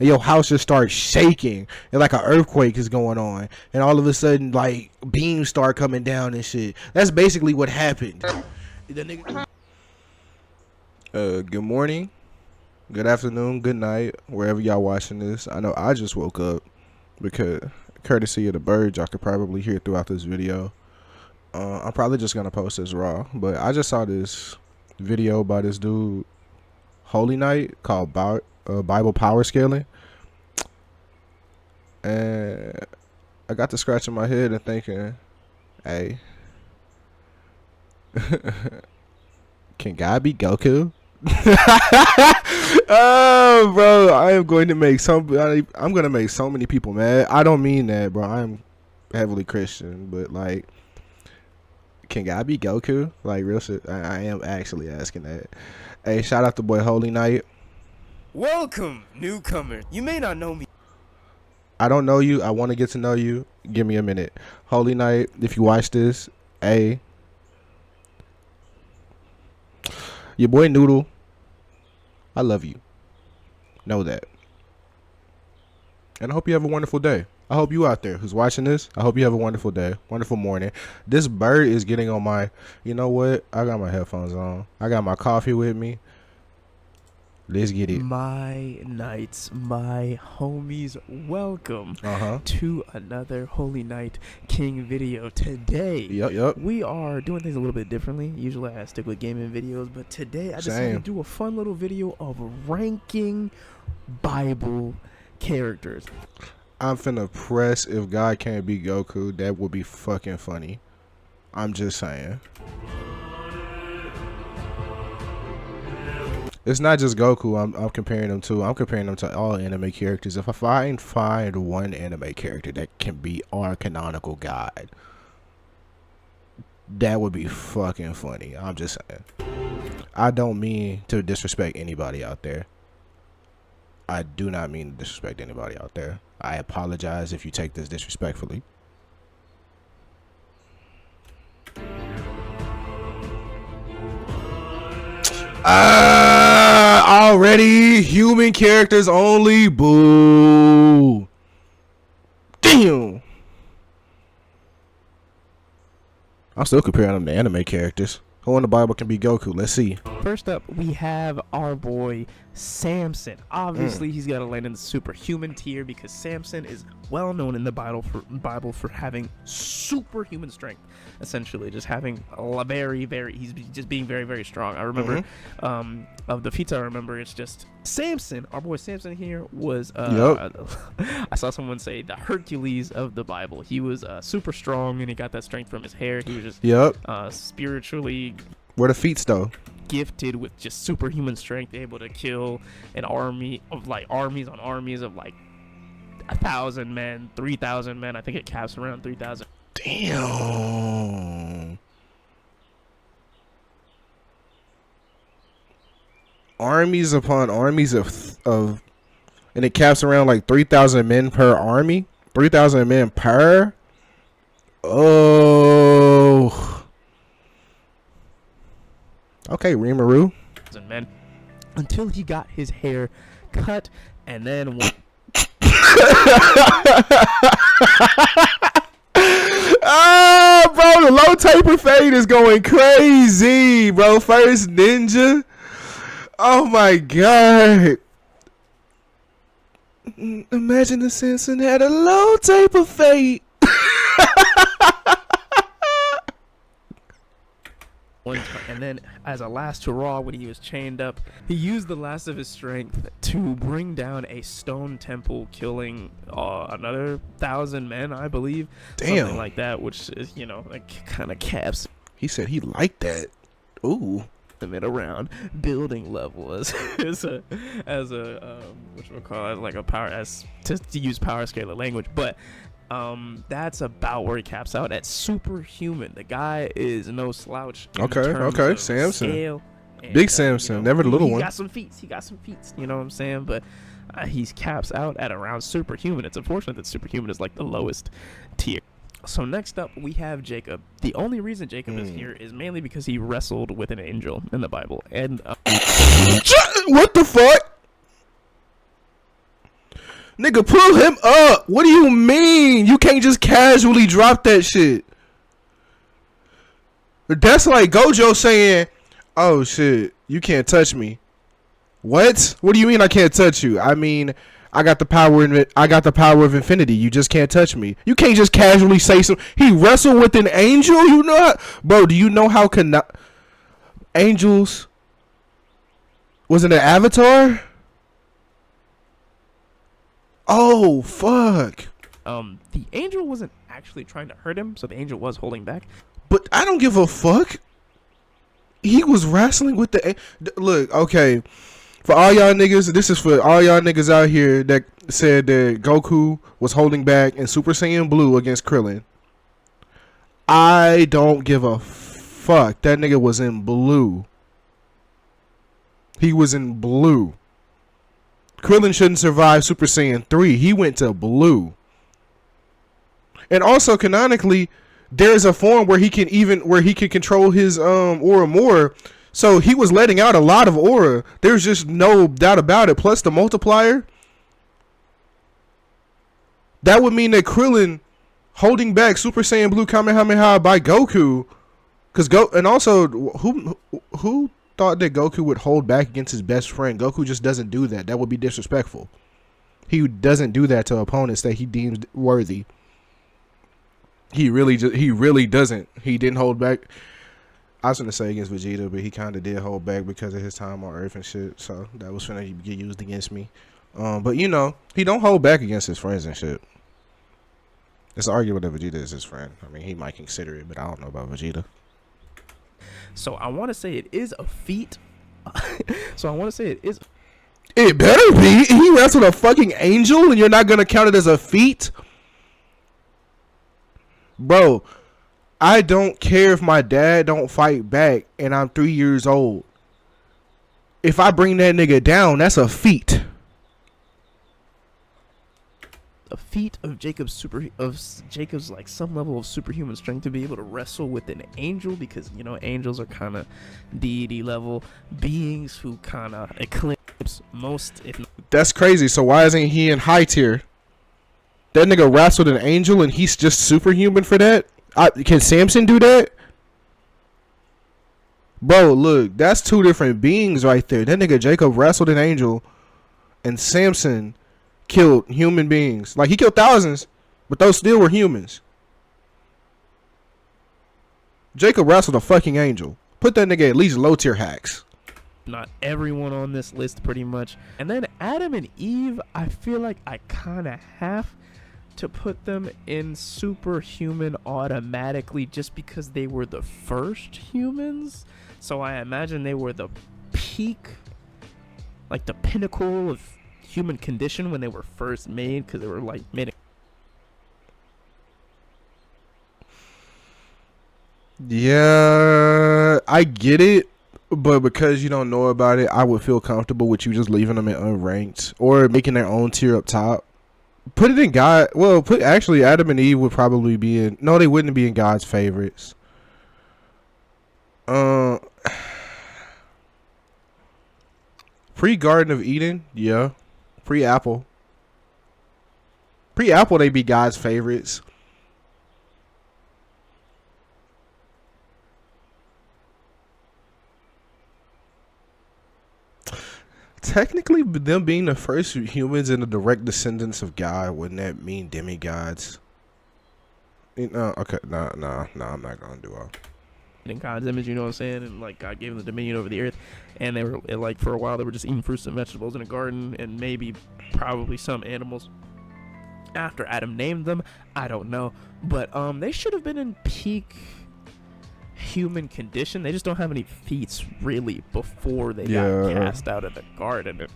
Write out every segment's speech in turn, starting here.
and your house just starts shaking, and like an earthquake is going on, and all of a sudden like beams start coming down and shit. That's basically what happened. Good morning, good afternoon, good night, wherever y'all watching this. I know I just woke up because courtesy of the birds y'all could probably hear throughout this video. I'm probably just gonna post this raw, but I just saw this video by this dude Holy Night called Bible Power Scaling, and I got to scratching my head and thinking, hey, can God be Goku? Oh, bro, I'm gonna make so many people mad. I don't mean that, bro. I'm heavily Christian, but like, can God be Goku? Like, real shit. I am actually asking that. Hey, shout out to boy Holy Night. Welcome, newcomer. You may not know me. I don't know you. I want to get to know you. Give me a minute. Holy Night, if you watch this, hey, your boy Noodle, I love you. Know that. And I hope you have a wonderful day. I hope you out there who's watching this, I hope you have a wonderful day, wonderful morning. This bird is getting on my, you know what? I got my headphones on. I got my coffee with me. Let's get it. My knights, my homies, welcome to another Holy Night King video. Today, we are doing things a little bit differently. Usually I stick with gaming videos, but today I decided to do a fun little video of ranking Bible characters. I'm finna press if God can't be Goku. That would be fucking funny. I'm just saying. It's not just Goku I'm comparing them to. I'm comparing them to all anime characters. If I find one anime character that can be our canonical God, that would be fucking funny. I'm just saying. I don't mean to disrespect anybody out there. I do not mean to disrespect anybody out there. I apologize if you take this disrespectfully. Already human characters only. Boo. Damn. I'm still comparing them to anime characters. Who in the Bible can be Goku? Let's see. First up, we have our boy Samson. Obviously, he's got to land in the superhuman tier because Samson is well known in the Bible for having superhuman strength. Essentially, just having a he's just being very, very strong. I remember of the feats I remember, it's just Samson. Our boy Samson here was I saw someone say the Hercules of the Bible. He was super strong and he got that strength from his hair. He was just spiritually. Where the feats though? Gifted with just superhuman strength, able to kill an army of like armies on armies of like 1,000 men, 3,000 men. I think it caps around 3,000. Damn. Armies upon armies of and it caps around like 3,000 men per army. 3,000 men per. Oh. Okay, Rimuru. Men, until he got his hair cut, and then oh, bro, the low taper fade is going crazy, bro. First ninja. Oh my god. Imagine if Samson had a low taper fade. And then as a last hurrah, when he was chained up, he used the last of his strength to bring down a stone temple, killing another 1,000 men, I believe. Damn. Something like that, which is, you know, like kind of caps. He said he liked that. Ooh. Them at around building level as a whatchamacallit, like a power, as to use power scalar language, but that's about where he caps out at superhuman. The guy is no slouch. Okay, Samson. Big Samson, you know, never the little one. He got some feats, you know what I'm saying? But he caps out at around superhuman. It's unfortunate that superhuman is like the lowest tier. So next up, we have Jacob. The only reason Jacob is here is mainly because he wrestled with an angel in the Bible. And what the fuck? Nigga, pull him up. What do you mean? You can't just casually drop that shit. That's like Gojo saying, "Oh shit, you can't touch me." What? What do you mean I can't touch you? I mean, I got the power in it. I got the power of infinity. You just can't touch me. You can't just casually say so. He wrestled with an angel. You know, bro? Do you know how angels was it an avatar? Oh fuck! The angel wasn't actually trying to hurt him, so the angel was holding back. But I don't give a fuck. He was wrestling with the look. Okay, for all y'all niggas, this is for all y'all niggas out here that said that Goku was holding back in Super Saiyan Blue against Krillin. I don't give a fuck. That nigga was in blue. He was in blue. Krillin shouldn't survive Super Saiyan 3. He went to blue. And also canonically, there's a form where he can control his aura more. So he was letting out a lot of aura. There's just no doubt about it. Plus the multiplier. That would mean that Krillin holding back Super Saiyan Blue Kamehameha by Goku. And also who thought that Goku would hold back against his best friend? Goku just doesn't do that. That would be disrespectful. He doesn't do that to opponents that he deems worthy. He really doesn't. He didn't hold back. I was gonna say against Vegeta, but he kind of did hold back because of his time on Earth and shit. So that was finna get used against me. But you know, he don't hold back against his friends and shit. It's arguable that Vegeta is his friend. I mean, he might consider it, but I don't know about Vegeta. So I want to say it is a feat. It better be. He wrestled a fucking angel, and you're not gonna count it as a feat, bro. I don't care if my dad don't fight back, and I'm 3 years old. If I bring that nigga down, that's a feat. A feat of Jacob's like some level of superhuman strength to be able to wrestle with an angel, because you know angels are kind of deity level beings who kind of eclipse most, if not. That's crazy. So why isn't he in high tier? That nigga wrestled an angel and he's just superhuman for that? Can Samson do that? Bro, look, that's two different beings right there. That nigga Jacob wrestled an angel, and Samson killed human beings. Like, he killed thousands, but those still were humans. Jacob wrestled a fucking angel. Put that nigga at least low tier hacks. Not everyone on this list, pretty much. And then Adam and Eve, I feel like I kind of have to put them in superhuman automatically just because they were the first humans. So I imagine they were the peak, like the pinnacle of human condition when they were first made, because they were like made. Yeah, I get it, but because you don't know about it, I would feel comfortable with you just leaving them in unranked or making their own tier up top. Put it in God. Well, actually, Adam and Eve would probably be in. No, they wouldn't be in God's favorites. Pre Garden of Eden, yeah. Pre Apple. Pre Apple, they be God's favorites. Technically, them being the first humans and the direct descendants of God, wouldn't that mean demigods? Okay, no, I'm not gonna do all. In God's image, you know what I'm saying? And like God gave them the dominion over the earth, and they were like for a while they were just eating fruits and vegetables in a garden, and maybe probably some animals. After Adam named them, I don't know, but they should have been in peak human condition. They just don't have any feats really before they got cast out of the garden.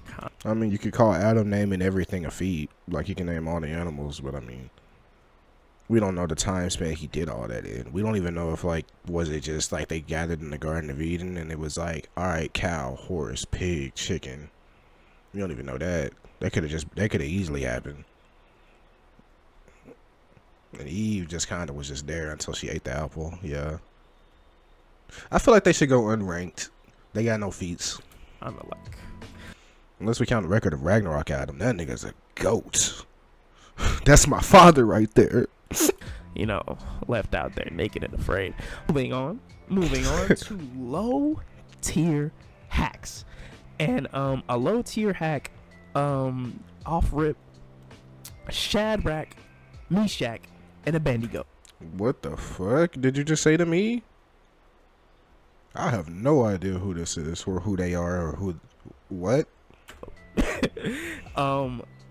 I mean, you could call Adam naming everything a feat. Like, you can name all the animals, but I mean, we don't know the time span he did all that in. We don't even know if, like, was it just like they gathered in the Garden of Eden and it was like, all right, cow, horse, pig, chicken. We don't even know that. That could have easily happened. And Eve just kind of was just there until she ate the apple. Yeah. I feel like they should go unranked. They got no feats. I'm like, Unless we count the record of Ragnarok Adam, that nigga's a goat. That's my father right there. You know, left out there naked and afraid. Moving on to low tier hacks. And a low tier hack, off rip, Shadrach, Meshach, and Abednego. What the fuck did you just say to me? I have no idea who this is or who they are or who what.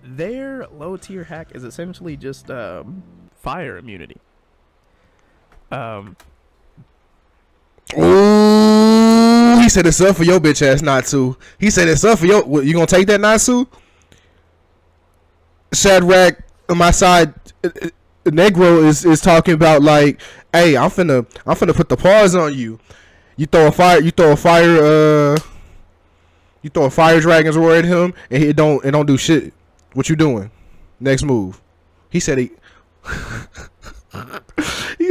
Their low tier hack is essentially just fire immunity. Ooh, he said it's up for your bitch ass not to. He said it's up for your. What, you gonna take that Natsu? Shadrach on my side, Negro is talking about like, hey, I'm finna put the pause on you. You throw a fire dragon's roar at him, and it don't do shit. What you doing? Next move. He said he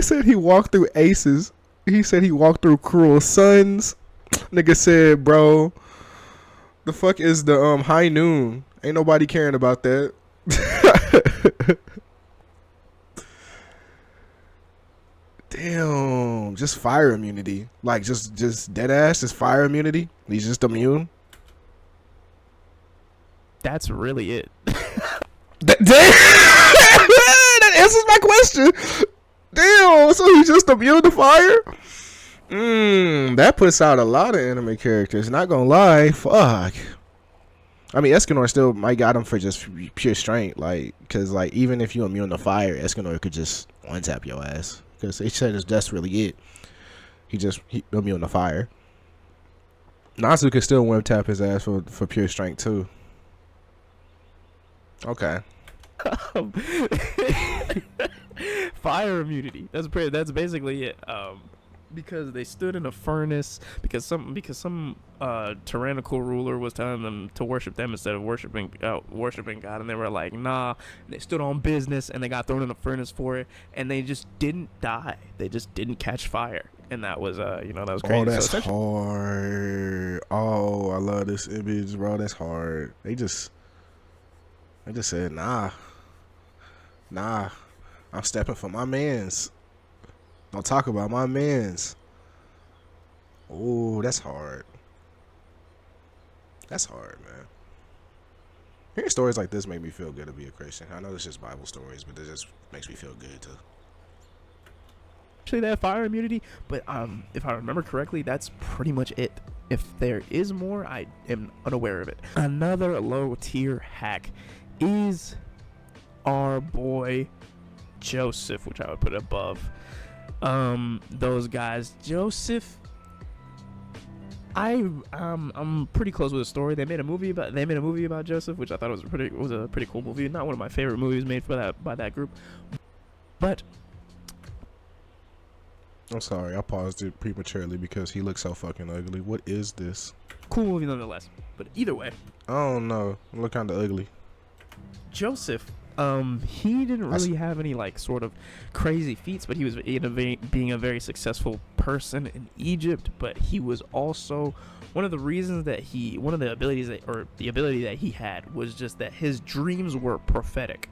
said he walked through aces. He said he walked through cruel suns. Nigga said, bro, the fuck is the high noon? Ain't nobody caring about that. Damn, just fire immunity. Like just dead ass, just fire immunity. He's just immune. That's really it. That answers my question. Damn, so he's just immune to fire? That puts out a lot of anime characters. Not gonna lie, fuck. I mean, Escanor still might got him for just pure strength, like, cause like even if you immune to fire, Escanor could just one tap your ass. Cause they said that's really it. He immune to fire. Natsu could still one tap his ass for pure strength too. Okay. Fire immunity. That's basically it. Because they stood in a furnace because some tyrannical ruler was telling them to worship them instead of worshiping God, and they were like, nah. And they stood on business, and they got thrown in a furnace for it, and they just didn't die. They just didn't catch fire, and that was that was crazy. Oh, that's hard. Oh, I love this image, bro. That's hard. They just said, nah, I'm stepping for my mans. Don't talk about my mans. Oh, that's hard. That's hard, man. Hearing stories like this make me feel good to be a Christian. I know it's just Bible stories, but it just makes me feel good too. Actually, that fire immunity, but if I remember correctly, that's pretty much it. If there is more, I am unaware of it. Another low tier hack is our boy Joseph, which I would put above those guys. Joseph, I'm pretty close with the story. They made a movie about Joseph, which I thought was a pretty cool movie. Not one of my favorite movies made by that group, but I'm sorry, I paused it prematurely because he looks so fucking ugly. What is this? Cool movie nonetheless. But either way, I don't know. It look kind of ugly. Joseph, he didn't really have any like sort of crazy feats, but he was being a very successful person in Egypt. But he was also the ability that he had was just that his dreams were prophetic.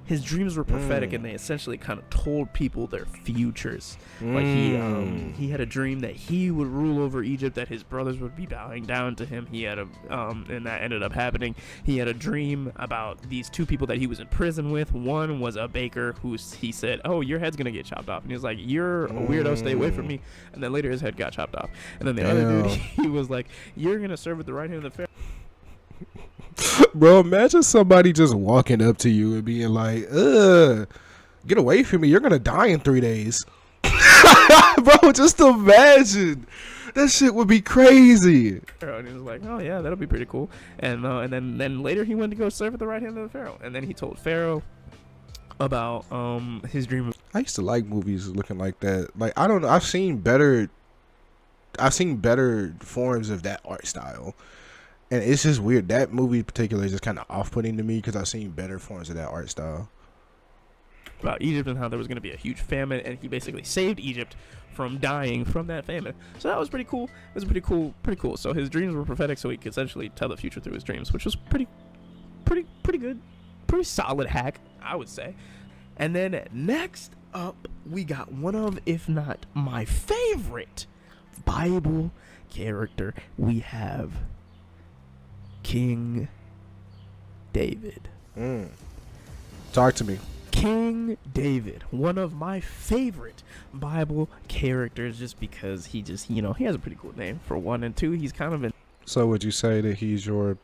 His dreams were prophetic, and they essentially kind of told people their futures. Like he had a dream that he would rule over Egypt, that his brothers would be bowing down to him. He had and that ended up happening. He had a dream about these two people that he was in prison with. One was a baker who he said, "Oh, your head's gonna get chopped off," and he was like, "You're a weirdo, stay away from me." And then later his head got chopped off. And then the other dude, he was like, "You're gonna serve at the right hand of the Pharaoh." Bro, imagine somebody just walking up to you and being like, get away from me, you're gonna die in 3 days. Bro, just imagine. That shit would be crazy. And he was like, "Oh yeah, that'll be pretty cool." And then later he went to go serve at the right hand of the Pharaoh. And then he told Pharaoh about his dream. I used to like movies looking like that. Like, I don't know, I've seen better forms of that art style. And it's just weird. That movie in particular is just kind of off-putting to me because I've seen better forms of that art style. about Egypt and how there was going to be a huge famine, and he basically saved Egypt from dying from that famine. So that was pretty cool. It was pretty cool. So his dreams were prophetic, so he could essentially tell the future through his dreams, which was pretty good, pretty solid hack, I would say. And then next up, we got one of, if not my favorite Bible character. We have King David. Talk to me. King David, one of my favorite Bible characters, just because he just, he has a pretty cool name for one, and two, he's kind of an. So would you say that he's your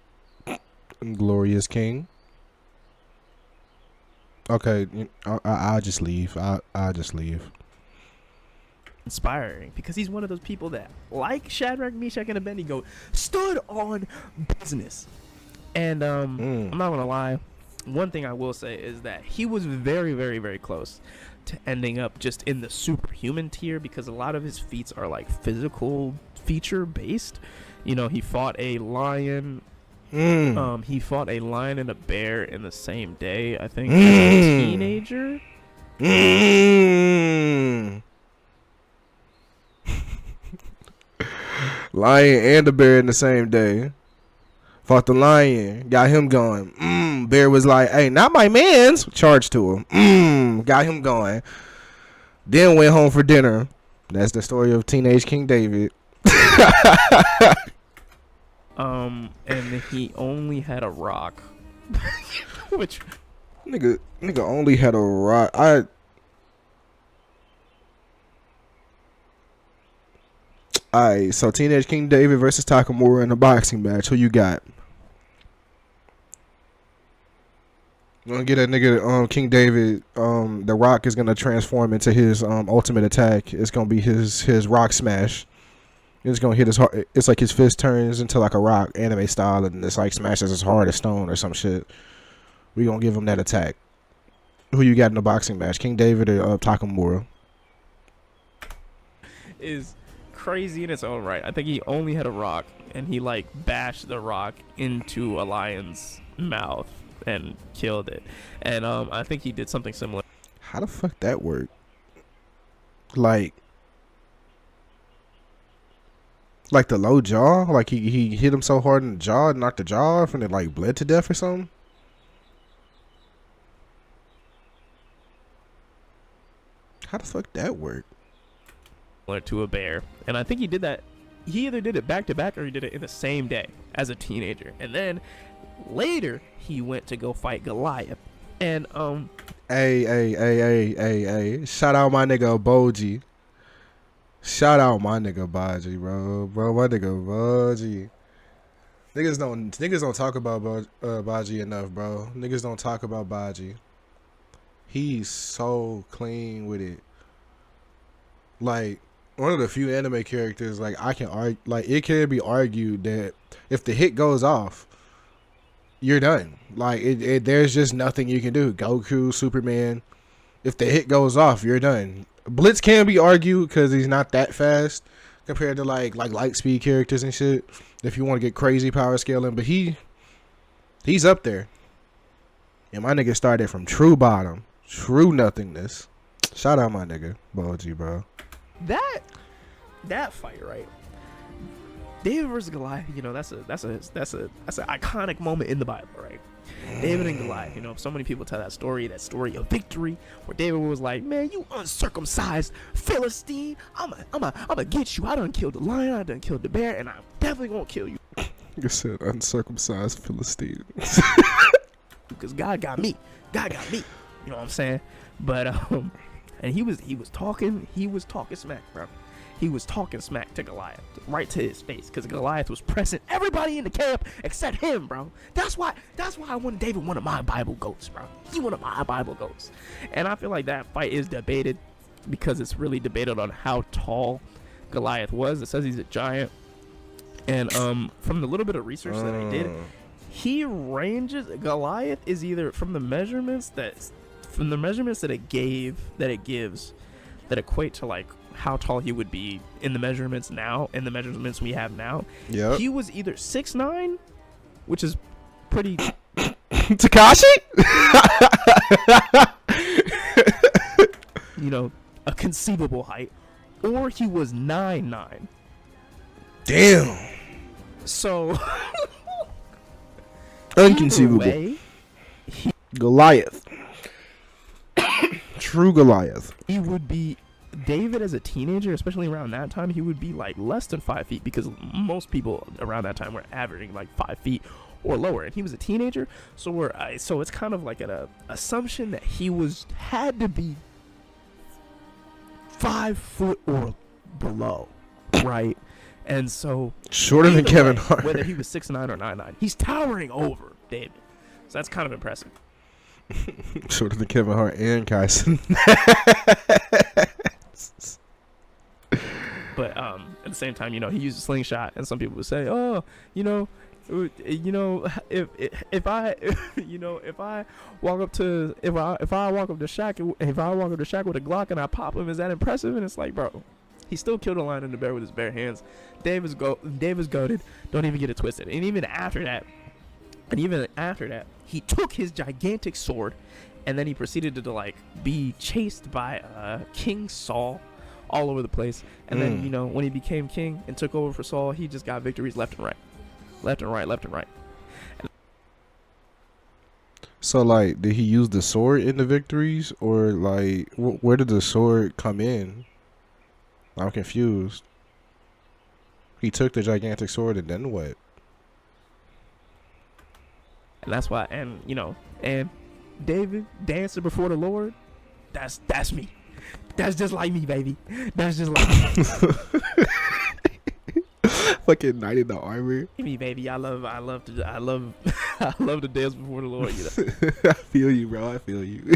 glorious king? Okay, I'll just leave. I'll just leave. Inspiring, because he's one of those people that, like Shadrach, Meshach, and Abednego, stood on business. And I'm not gonna lie, one thing I will say is that he was very, very, very close to ending up just in the superhuman tier, because a lot of his feats are like physical feature based. He fought a lion. He fought a lion and a bear in the same day, I think, as a teenager. Lion and the bear in the same day. Fought the lion, got him going. Bear was like, hey, not my man's. Charged to him. Got him going. Then went home for dinner. That's the story of teenage King David. And he only had a rock. Which nigga only had a rock. Alright, so teenage King David versus Takamura in a boxing match. Who you got? We're gonna get that nigga King David. The Rock is gonna transform into his ultimate attack. It's gonna be his rock smash. It's gonna hit his heart. It's like his fist turns into like a rock anime style, and it's like smashes his heart as stone or some shit. We gonna give him that attack. Who you got in the boxing match? King David or Takamura? is crazy in its own right. I think he only had a rock, and he like bashed the rock into a lion's mouth and killed it. And I think he did something similar. How the fuck that work? Like the low jaw? Like he hit him so hard in the jaw, knocked the jaw off, and it like bled to death or something? How the fuck that work? To a bear, and I think he did that. He either did it back to back or he did it in the same day as a teenager, and then later he went to go fight Goliath. And Hey, shout out my nigga Boji. Shout out my nigga Baji, bro, my nigga Baji. Niggas don't talk about Baji enough, bro. Niggas don't talk about Baji. He's so clean with it. Like, one of the few anime characters, like, I can argue, like, it can be argued that if the hit goes off, you're done. Like, there's just nothing you can do. Goku, Superman, if the hit goes off, you're done. Blitz can be argued because he's not that fast compared to like light speed characters and shit. If you want to get crazy power scaling, but he's up there. And my nigga started from true bottom, true nothingness. Shout out my nigga Boji, bro. That fight, right? David versus Goliath, that's an iconic moment in the Bible, right? David and Goliath, so many people tell that story of victory, where David was like, man, you uncircumcised Philistine, I'ma get you. I done killed the lion, I done killed the bear, and I'm definitely gonna kill you. You said uncircumcised Philistine. Because God got me. You know what I'm saying? But and he was talking smack, bro. He was talking smack to Goliath, right to his face, because Goliath was pressing everybody in the camp except him, bro. That's why I wanted David one of my Bible goats, bro. He one of my Bible goats. And I feel like that fight is debated because it's really debated on how tall Goliath was. It says he's a giant. And from the little bit of research that I did, he ranges, Goliath is either from the measurements that it gives that equate to like how tall he would be in the measurements we have now. Yeah, he was either 6'9", which is pretty Takashi. conceivable height, or he was 9'9". Damn. So Unconceivable. either way, Goliath. True Goliath. he would be David as a teenager, especially around that time. He would be like less than 5 feet because most people around that time were averaging like 5 feet or lower, and he was a teenager. So so it's kind of like an assumption that he had to be 5 foot or below, right? And so Shorter than Kevin Hart. whether he was 6'9" or 9'9", he's towering over David. So that's kind of impressive. Shorter than Kevin Hart and Kyson. But at the same time, you know, he used a slingshot, and some people would say, "Oh, if I walk up to Shaq with a Glock and I pop him, is that impressive?" And it's like, bro, he still killed a lion and a bear with his bare hands. David's goated. Don't even get it twisted. And even after that, he took his gigantic sword, and then he proceeded to like be chased by King Saul all over the place. And then, you know, when he became king and took over for Saul, he just got victories left and right. So, like, did he use the sword in the victories, or like, where did the sword come in? I'm confused. He took the gigantic sword, and then what? And that's why, and David dancing before the Lord, that's me. That's just like me, baby. That's just like Fucking knight in the armor. me, baby. I love to dance before the Lord. You know. I feel you, bro. I feel you.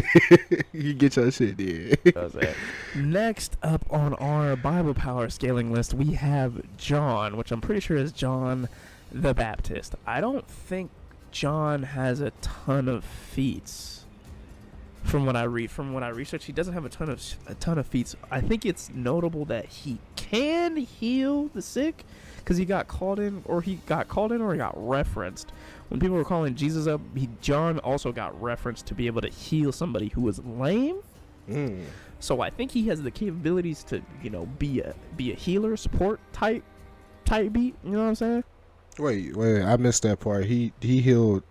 You get your shit there. Next up on our Bible power scaling list, we have John, which I'm pretty sure is John the Baptist. I don't think John has a ton of feats. From what I researched, he doesn't have a ton of feats. I think it's notable that he can heal the sick, because he got called in, or he got referenced when people were calling Jesus up. John also got referenced to be able to heal somebody who was lame. So I think he has the capabilities to, you know, be a healer, support type beat. You know what I'm saying? Wait, I missed that part. He healed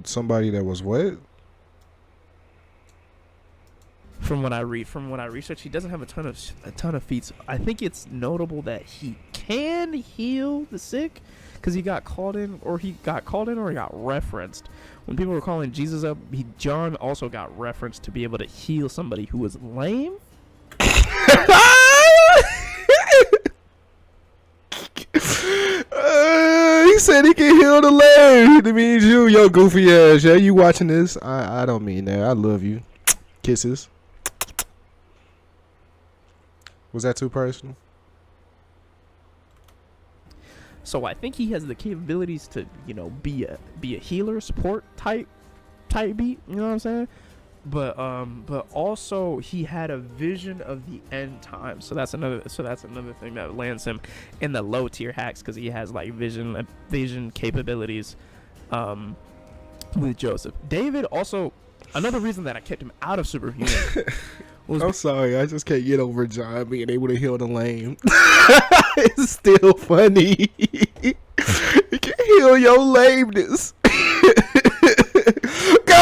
somebody that was what? From what I researched, he doesn't have a ton of feats. I think it's notable that he can heal the sick, because he got called in, or he got referenced when people were calling Jesus up. John also got referenced to be able to heal somebody who was lame. He said he can heal the lame. That means you, yo, goofy ass. Yeah, you watching this? I don't mean that. I love you. Kisses. Was that too personal? So I think he has the capabilities to, you know, be a healer, support type beat. You know what I'm saying? But also he had a vision of the end time. So that's another thing that lands him in the low tier hacks, because he has like vision capabilities with Joseph. David also, another reason that I kept him out of Superhuman I'm sorry, I just can't get over John being able to heal the lame. It's still funny. He can heal your lameness. Call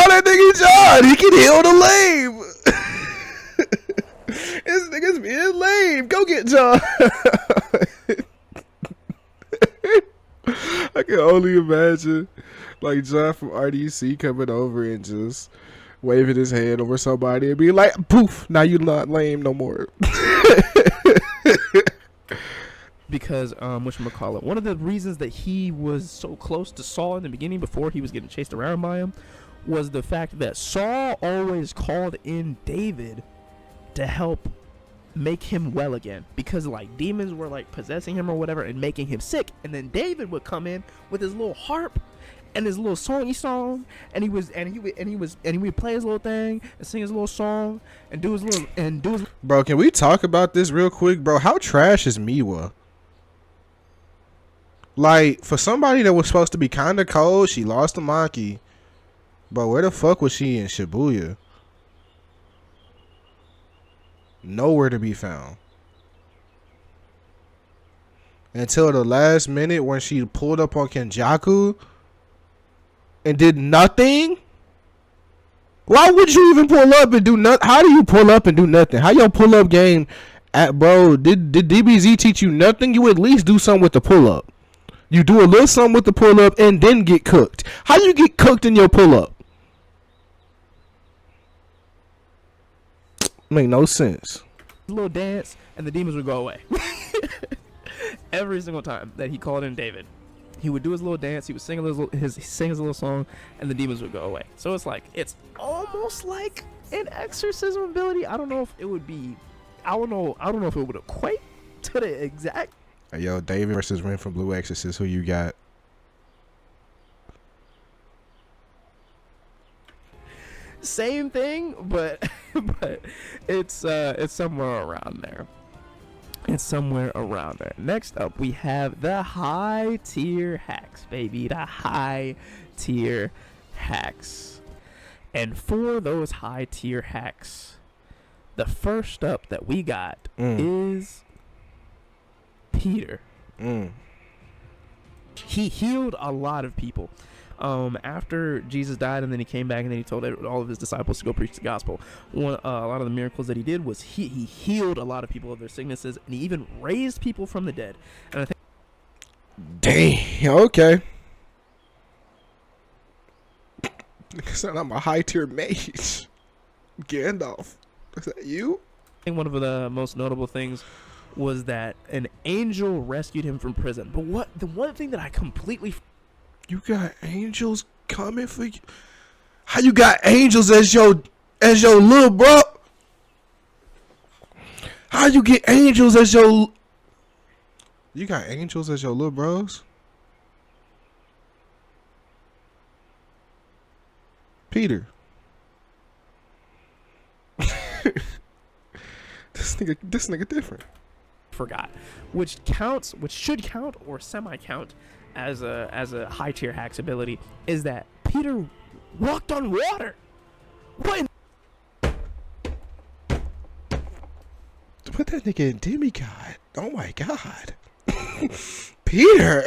that nigga John. He can heal the lame. This nigga's being lame. Go get John. I can only imagine, like, John from RDC coming over and just waving his hand over somebody and being like, poof, now you're not lame no more. Because whatchamacallit, one of the reasons that he was so close to Saul in the beginning, before he was getting chased around by him, was the fact that Saul always called in David to help make him well again, because like demons were like possessing him or whatever and making him sick, and then David would come in with his little harp and his little song, and he would play his little thing and sing his little song and do his little Bro, can we talk about this real quick, bro? How trash is Miwa? Like, for somebody that was supposed to be kind of cold, she lost to Maki. But where the fuck was she in Shibuya? Nowhere to be found. Until the last minute when she pulled up on Kenjaku and did nothing. Why would you even pull up and do nothing? How do you pull up and do nothing? How your pull up game at, bro? Did DBZ teach you nothing? You at least do something with the pull up. You do a little something with the pull up and then get cooked. How you get cooked in your pull up? Make no sense. Little dance, and the demons would go away. Every single time that he called in David, he would do his little dance. He would sing his little song, and the demons would go away. So it's like, it's almost like an exorcism ability. I don't know if it would be. I don't know if it would equate to the exact. Hey, yo, David versus Ren from Blue Exorcist. Who you got? Same thing, but it's somewhere around there. It's somewhere around there. Next up, we have the high tier hacks, baby. The high tier hacks. And for those high tier hacks, the first up that we got is Peter. He healed a lot of people. After Jesus died and then he came back and then he told all of his disciples to go preach the gospel. A lot of the miracles that he did was he healed a lot of people of their sicknesses, and he even raised people from the dead. And I think, dang, okay. Said I'm a high tier mage. Gandalf, is that you? I think one of the most notable things was that an angel rescued him from prison. But the one thing that I completely You got angels coming for you? How you got angels as your little bro? How you get angels as your? You got angels as your little bros? Peter. This nigga different. forgot, which should count or semi-count as a high tier hacks ability, is that Peter walked on water. What? Put that nigga in demigod. Oh my god. Peter.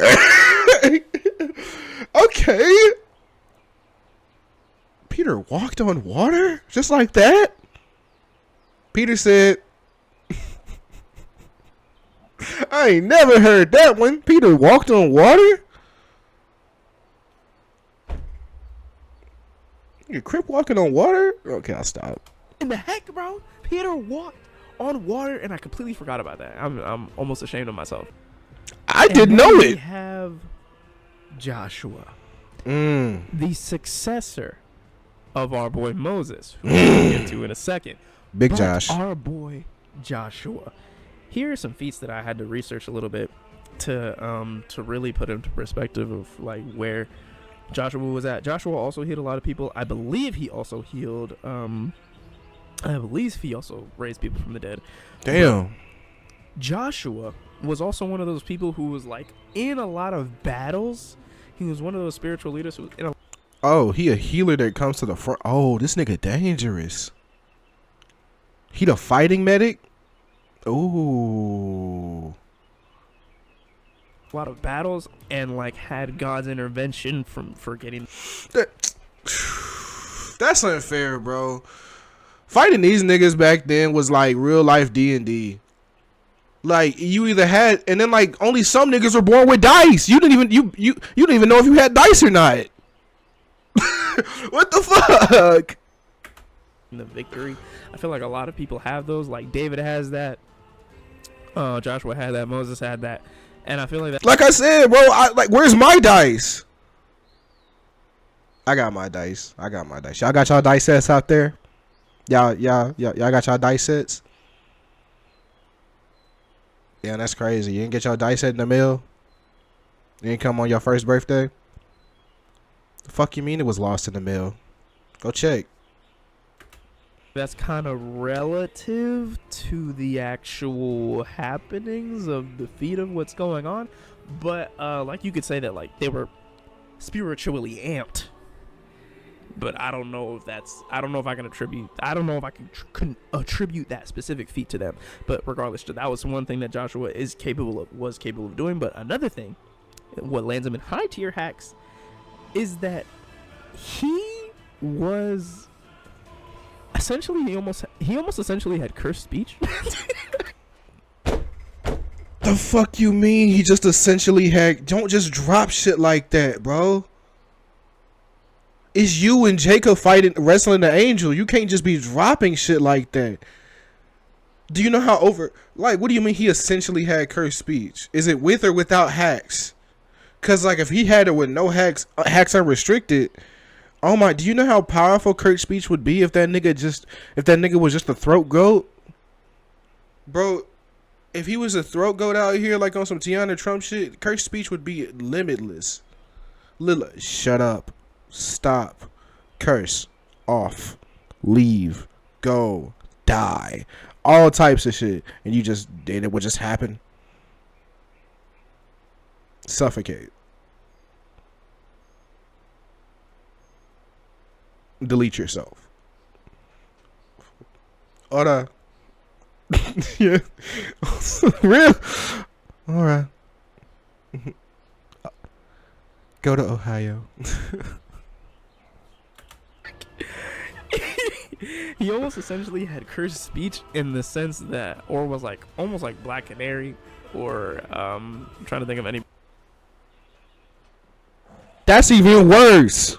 Okay. Peter walked on water just like that? Peter said, I ain't never heard that one. Peter walked on water? You crip walking on water? Okay, I'll stop. In the heck, bro? Peter walked on water, and I completely forgot about that. I'm almost ashamed of myself. I didn't know We it. have Joshua, the successor of our boy Moses, who we'll get to in a second. Big But Josh. our boy Joshua. Here are some feats that I had to research a little bit to really put into perspective of like where Joshua was at. Joshua also healed a lot of people. I believe he also healed. I believe he also raised people from the dead. Damn. But Joshua was also one of those people who was like in a lot of battles. He was one of those spiritual leaders who was in a. Oh, he a healer that comes to the front. Oh, this nigga dangerous. He the fighting medic? Ooh. lot of battles and like had God's intervention for getting. That's unfair, bro. Fighting these niggas back then was like real life D&D. Like you either had, and then like only some niggas were born with dice. You didn't even you didn't even know if you had dice or not. What the fuck? The victory. I feel like a lot of people have those. Like David has that. Joshua had that. Moses had that. And I feel like that. Like I said, bro. Where's my dice? I got my dice. Y'all got y'all dice sets out there? Y'all got y'all dice sets? Yeah, that's crazy. You didn't get your dice set in the mail? You didn't come on your first birthday? The fuck you mean it was lost in the mail? Go check. That's kind of relative to the actual happenings of the feat of what's going on. But like you could say that like they were spiritually amped but I don't know if I can attribute that specific feat to them. But regardless, that was one thing that Joshua was capable of doing. But another thing, what lands him in high tier hacks, is that he was essentially he almost essentially had cursed speech. The fuck you mean? He just essentially had. Don't just drop shit like that, bro. It's you and Jacob wrestling the angel. You can't just be dropping shit like that. Do you know how what do you mean he essentially had cursed speech? Is it with or without hacks? Cause like if he had it with no hacks, hacks unrestricted. Oh my, do you know how powerful cursed speech would be if that nigga was just a throat goat? Bro, if he was a throat goat out here like on some Tiana Trump shit, cursed speech would be limitless. Shut up. Stop, curse, off, leave, go, die, all types of shit, and it would just happen. Suffocate, delete yourself. Ora, yeah, real. All right, go to Ohio. He almost essentially had cursed speech in the sense that, or was like almost like Black Canary, or I'm trying to think of any. That's even worse.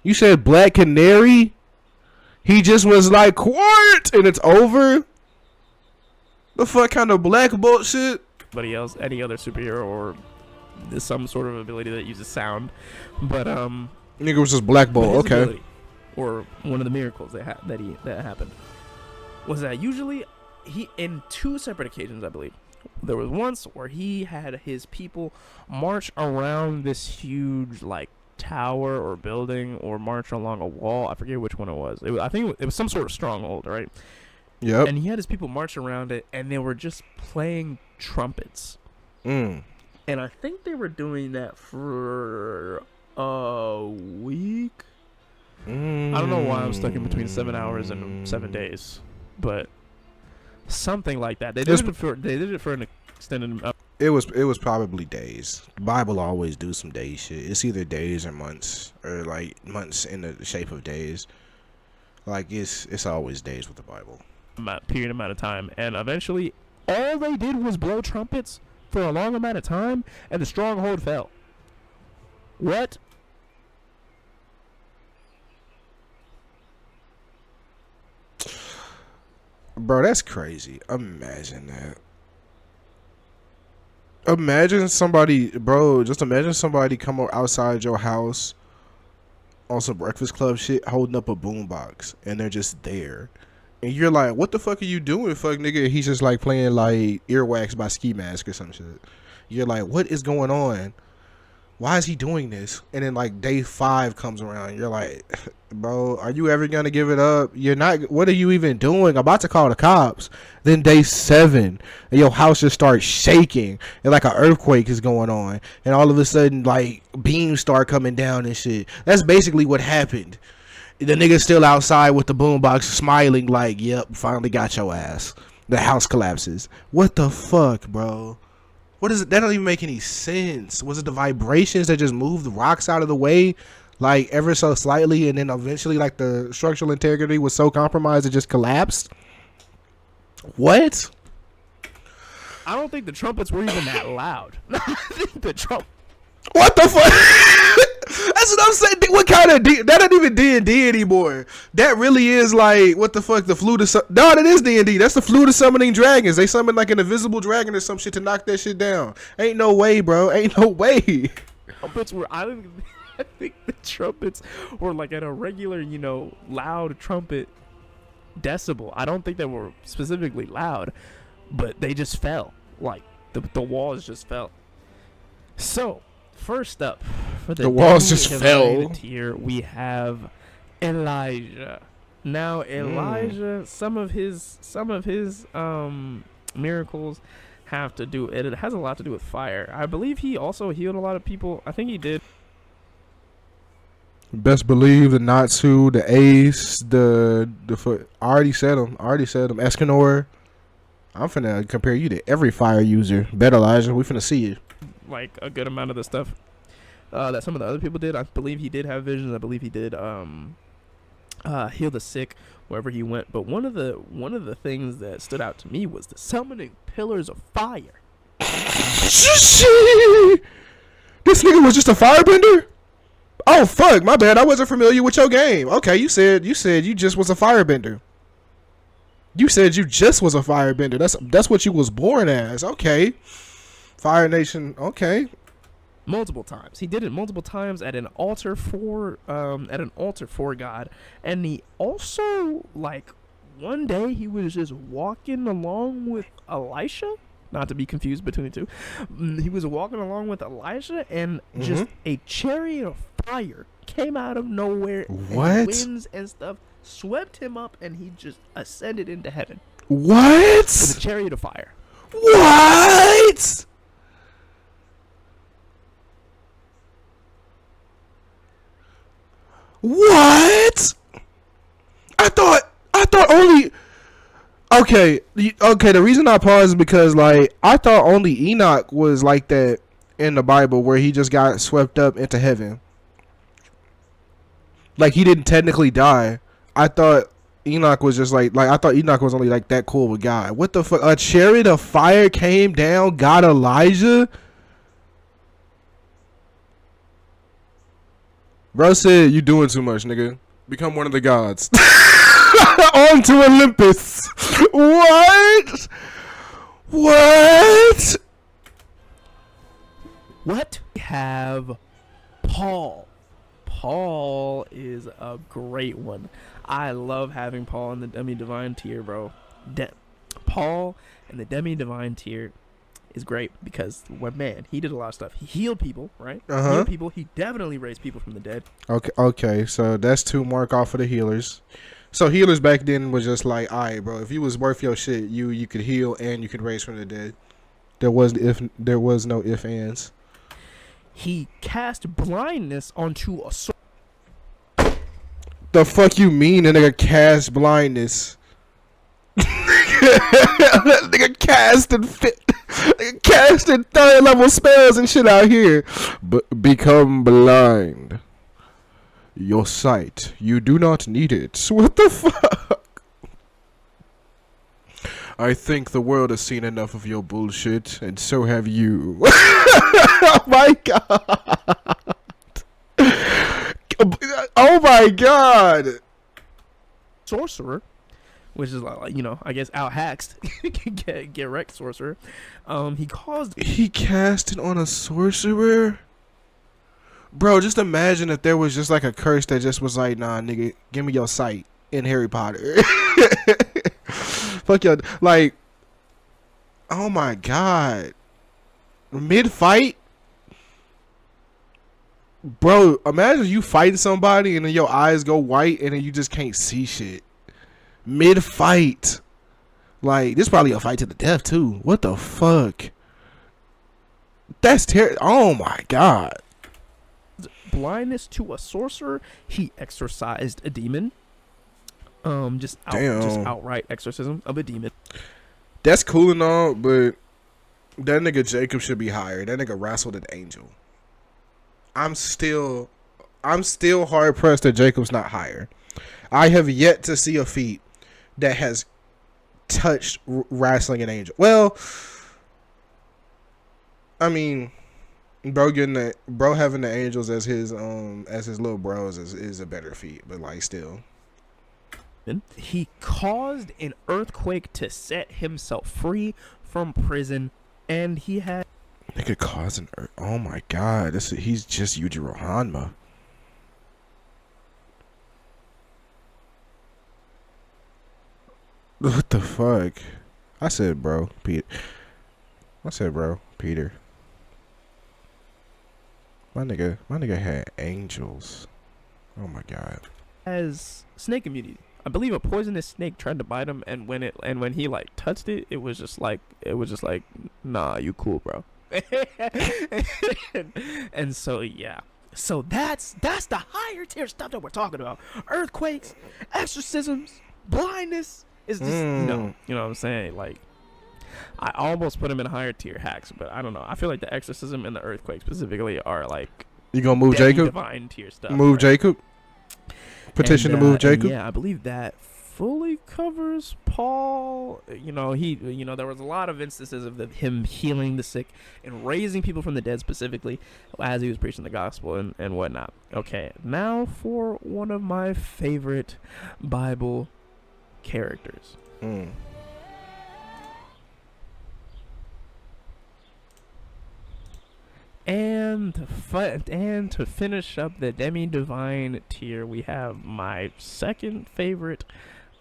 You said Black Canary? He just was like, quiet, and it's over? The fuck kind of black bullshit? Anybody else, any other superhero, or some sort of ability that uses sound. But nigga was just black ball, okay. Ability, or one of the miracles that happened, was that usually he, in two separate occasions, I believe, there was once where he had his people march around this huge like tower or building, or march along a wall. I forget which one it was. I think it was some sort of stronghold, right? Yep. And he had his people march around it, and they were just playing trumpets. And I think they were doing that for a week. I don't know why I'm stuck in between 7 hours and 7 days, but something like that. They did it for an extended. It was probably days. The Bible always do some day shit. It's either days or months, or like months in the shape of days. Like it's always days with the Bible. Period amount of time, and eventually all they did was blow trumpets for a long amount of time, and the stronghold fell. What? Bro, that's crazy. Imagine that. Imagine somebody come outside your house on some Breakfast Club shit, holding up a boombox, and they're just there. And you're like, what the fuck are you doing, fuck nigga? He's just like playing like Earwax by Ski Mask or some shit. You're like, what is going on? Why is he doing this? And then like day 5 comes around. You're like, bro, are you ever gonna give it up? You're not. What are you even doing? I'm about to call the cops. Then day 7, and your house just starts shaking, and like an earthquake is going on, and all of a sudden like beams start coming down and shit. That's basically what happened. The nigga's still outside with the boombox, smiling like, yep, finally got your ass. The house collapses. What the fuck, bro? What is it? That don't even make any sense. Was it the vibrations that just moved the rocks out of the way, like ever so slightly, and then eventually like the structural integrity was so compromised it just collapsed? What? I don't think the trumpets were even that loud. I think the What the fuck? That's what I'm saying. What kind of that ain't even D&D anymore. That really is like, what the fuck, the flute of no, that is D&D. That's the flute of summoning dragons. They summon like an invisible dragon or some shit to knock that shit down. Ain't no way, bro. Ain't no way. Trumpets were. I think the trumpets were like at a regular, loud trumpet decibel. I don't think they were specifically loud, but they just fell. Like the walls just fell. So. First up, for the walls just fell. Here we have Elijah. Now Elijah, some of his miracles have to do. It has a lot to do with fire. I believe he also healed a lot of people. I think he did. Best believe the Natsu, the Ace, the foot. I already said them. Escanor. I'm finna compare you to every fire user. Bet Elijah, we finna see you. Like a good amount of the stuff that some of the other people did. I believe he did have visions. I believe he did heal the sick wherever he went. But one of the things that stood out to me was the summoning pillars of fire. This nigga was just a firebender? Oh fuck, my bad. I wasn't familiar with your game. Okay, you said you just was a firebender. You said you just was a firebender. That's what you was born as. Okay. Fire Nation. Okay. Multiple times. He did it multiple times at an altar for God. And he also, like, one day he was just walking along with Elisha. Not to be confused between the two. He was walking along with Elijah, and just a chariot of fire came out of nowhere. What? And winds and stuff swept him up, and he just ascended into heaven. What? With a chariot of fire. What? What? I thought only. Okay. The reason I paused is because, like, I thought only Enoch was like that in the Bible, where he just got swept up into heaven. Like, he didn't technically die. I thought Enoch was just like I thought Enoch was only like that cool with God. What the fuck? A chariot of fire came down, got Elijah. Bro said, you doing too much, nigga. Become one of the gods. On to Olympus. What? What? What? We have Paul. Paul is a great one. I love having Paul in the demi-divine tier, bro. Paul in the demi-divine tier is great because, he did a lot of stuff. He healed people, right? Healed people. He definitely raised people from the dead. Okay. So that's 2 mark off for the healers. So healers back then was just like, all right, bro. If you was worth your shit, you could heal and you could raise from the dead. There was no if ands. He cast blindness onto a sword. The fuck you mean a nigga cast blindness? Nigga casting 3rd level spells and shit out here. But become blind. Your sight. You do not need it. What the fuck? I think the world has seen enough of your bullshit, and so have you. Oh my god. Oh my god. Sorcerer, which is like, I guess out-haxed. get wrecked, sorcerer. He cast it on a sorcerer? Bro, just imagine if there was just like a curse that just was like, nah, nigga, give me your sight in Harry Potter. Fuck y'all. Like, oh my god. Mid-fight? Bro, imagine you fighting somebody and then your eyes go white and then you just can't see shit. Mid-fight. Like, this is probably a fight to the death, too. What the fuck? That's terrible. Oh my god. Blindness to a sorcerer. He exorcised a demon. Just outright exorcism of a demon. That's cool and all, but that nigga Jacob should be higher. That nigga wrestled an angel. I'm still hard pressed that Jacob's not higher. I have yet to see a feat that has touched wrestling an angel. Well, I mean, bro having the angels as his little bros is a better feat, but like still. He caused an earthquake to set himself free from prison, and he had. They could cause an earth. Oh my god, he's just Yujiro Hanma. What the fuck? I said, bro, Peter. Peter. My nigga had angels. Oh my god. Has snake immunity. I believe a poisonous snake tried to bite him, and when he like touched it, it was just like, nah, you cool, bro. and so yeah, So that's the higher tier stuff that we're talking about. Earthquakes, exorcisms, blindness is just you know what I'm saying. Like I almost put him in higher tier hacks, but I don't know. I feel like the exorcism and the earthquake specifically are like You gonna move Jacob? Divine tier stuff. Move right? Jacob. Petition to move Jacob. Yeah, I believe that fully covers Paul. You know, there was a lot of instances of him healing the sick and raising people from the dead, specifically as he was preaching the gospel and whatnot. Okay, now for one of my favorite Bible characters. And to finish up the demi-divine tier, we have my second favorite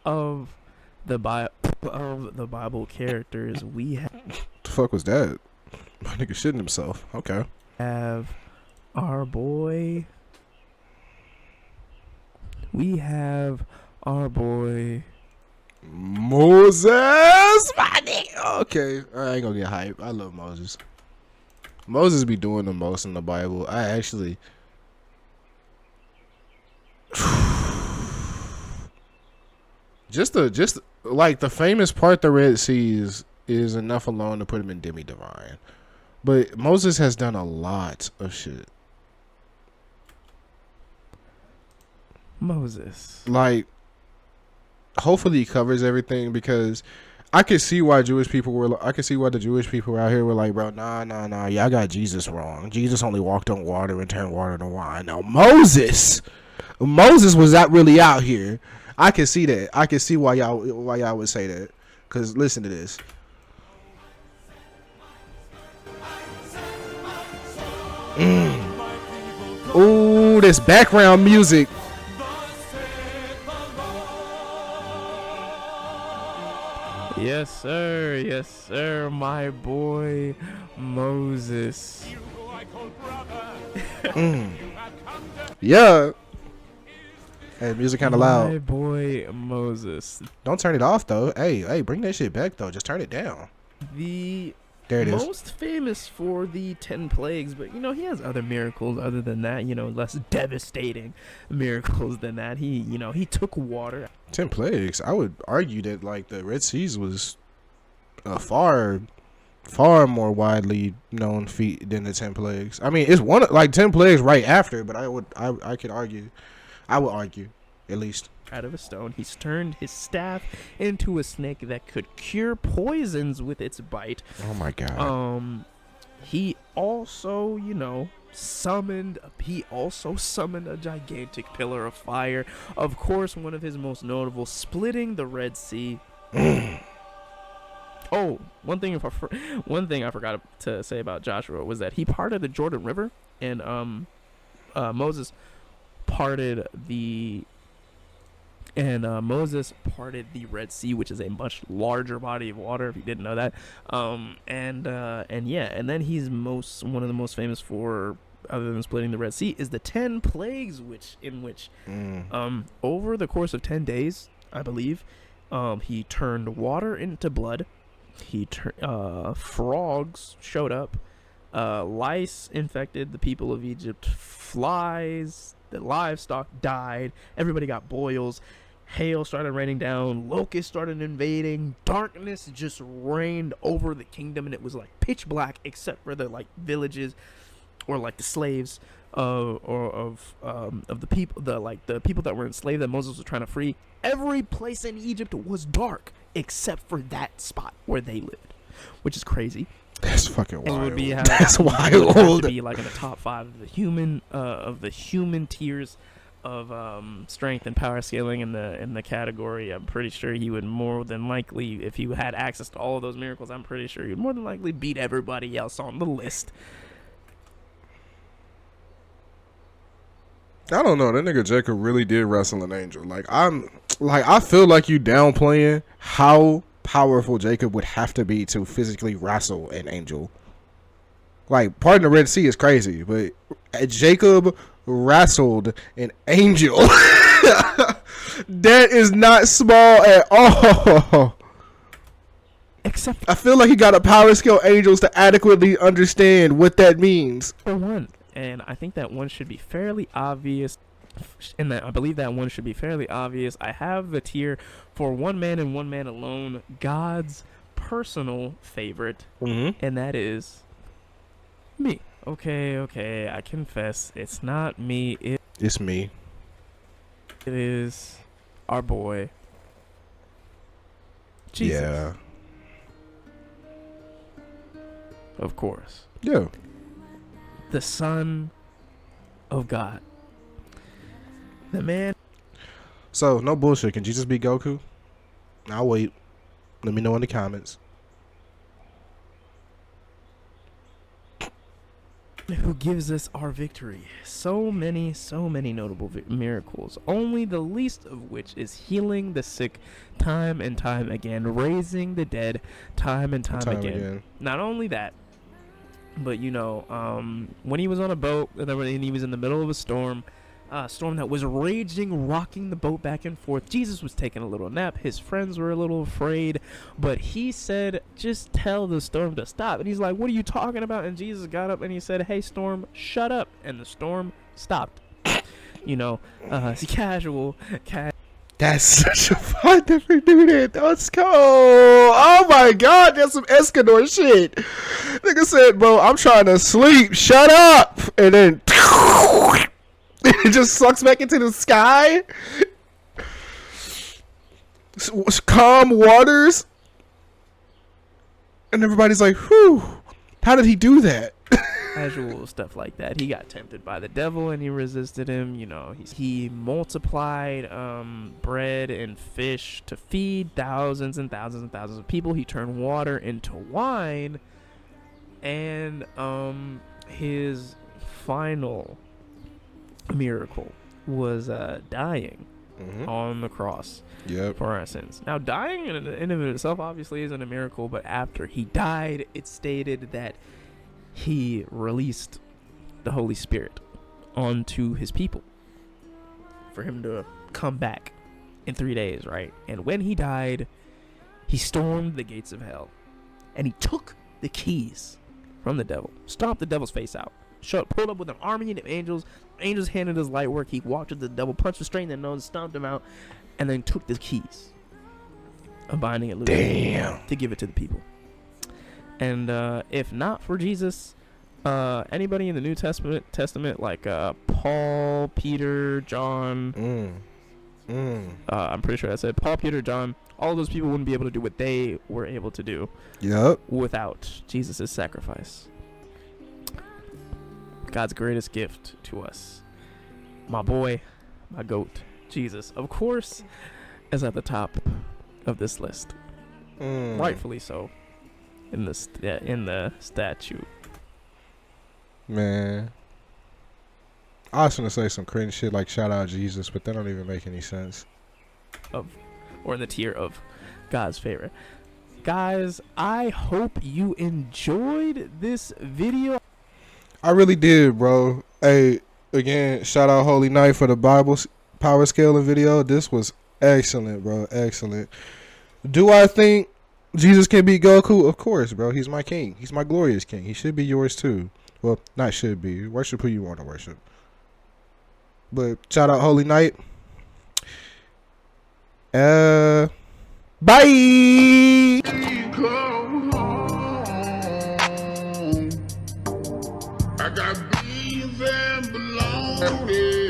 of the Bible characters. We The fuck was that? My nigga shitting himself. Okay. have our boy. We have our boy Moses. My nigga. Okay. I ain't gonna get hype. I love Moses. Moses be doing the most in the Bible. I actually just like the famous part the Red Sea is enough alone to put him in demi-divine. But Moses has done a lot of shit. Moses. Like, hopefully he covers everything, because I could see why the Jewish people out here were like, bro, nah, y'all got Jesus wrong. Jesus only walked on water and turned water to wine. Now Moses was not really out here. I can see that. I can see why y'all would say that. Cause listen to this. Ooh, this background music. Yes, sir, my boy Moses. Yeah. Hey, music kind of loud. My boy Moses. Don't turn it off though. Hey, bring that shit back though. Just turn it down. There it is. Most famous for the 10 plagues, but you know he has other miracles other than that. You know, less devastating miracles than that. He took water. 10 plagues. I would argue that like the Red Seas was a far more widely known feat than the 10 plagues. I mean, it's one like 10 plagues right after, but I would argue at least. Out of a stone, he's turned his staff into a snake that could cure poisons with its bite. Oh my god. He also, summoned a gigantic pillar of fire. Of course, one of his most notable, splitting the Red Sea. Oh, one thing I forgot to say about Joshua was that he parted the Jordan River, and Moses parted the Red Sea, which is a much larger body of water, if you didn't know that. And then he's one of the most famous for, other than splitting the Red Sea, is the 10 plagues, in which over the course of 10 days, I believe, he turned water into blood. Frogs showed up. Lice infected the people of Egypt. Flies, the livestock died. Everybody got boils. Hail started raining down. Locusts started invading. Darkness just reigned over the kingdom, and it was like pitch black, except for the villages, or the slaves, of the people, the people that were enslaved that Moses was trying to free. Every place in Egypt was dark except for that spot where they lived, which is crazy. That's fucking wild. That's wild. Would be like in the top 5 of the human tiers of strength and power scaling in the category. I'm pretty sure he would more than likely, if he had access to all of those miracles, I'm pretty sure he would more than likely beat everybody else on the list. I don't know. That nigga Jacob really did wrestle an angel. I feel like you downplaying how powerful Jacob would have to be to physically wrestle an angel. Like, parting the Red Sea is crazy, but Jacob wrestled an angel. That is not small at all. Except, I feel like he got a power scale angels to adequately understand what that means. For one, and I think that one should be fairly obvious. And that I believe that one should be fairly obvious. I have the tier for one man and one man alone, God's personal favorite, and that is me. Okay, I confess, it's not me. It's me. It is our boy, Jesus. Yeah. Of course. Yeah. The Son of God. The man. So, no bullshit. Can Jesus be Goku? I'll wait. Let me know in the comments. Who gives us our victory. So many notable miracles. Only the least of which is healing the sick time and time again. Raising the dead time and time again. Not only that, but when he was on a boat and he was in the middle of a storm that was raging, rocking the boat back and forth. Jesus was taking a little nap. His friends were a little afraid, but he said, just tell the storm to stop. And he's like, what are you talking about? And Jesus got up and he said, hey, storm, shut up. And the storm stopped. Casual. That's such a fun different dude. Let's go. Oh my God, that's some Escanor shit. Nigga said, bro, I'm trying to sleep. Shut up. And then it just sucks back into the sky. Calm waters. And everybody's like, whew. How did he do that? Casual stuff like that. He got tempted by the devil and he resisted him. He multiplied bread and fish to feed thousands and thousands and thousands of people. He turned water into wine. And his final miracle was dying on the cross for our sins. Now, dying in and of itself obviously isn't a miracle, but after he died, it stated that he released the Holy Spirit onto his people for him to come back in 3 days, right? And when he died, he stormed the gates of hell and he took the keys from the devil, stomped the devil's face out, pulled up with an army of angels. Angels handed his light work. He walked to the devil, punched him straight in the nose, stomped him out, and then took the keys of binding and loosing to give it to the people. And if not for Jesus, anybody in the New Testament like Paul, Peter, John, I'm pretty sure I said Paul, Peter, John, all of those people wouldn't be able to do what they were able to do without Jesus' sacrifice. God's greatest gift to us. My boy, my goat, Jesus, of course, is at the top of this list. Rightfully so. In the statue. Man, I was gonna say some cringe shit like shout out Jesus, but that don't even make any sense. Or in the tier of God's favorite. Guys, I hope you enjoyed this video. I really did, bro. Hey, again, shout out Holy Knight for the Bible power scaling video. This was excellent, bro. Excellent. Do I think Jesus can beat Goku? Of course, bro. He's my king. He's my glorious king. He should be yours too. Well, not should be. Worship who you want to worship. But shout out Holy Knight. Bye. I got beans and bologna.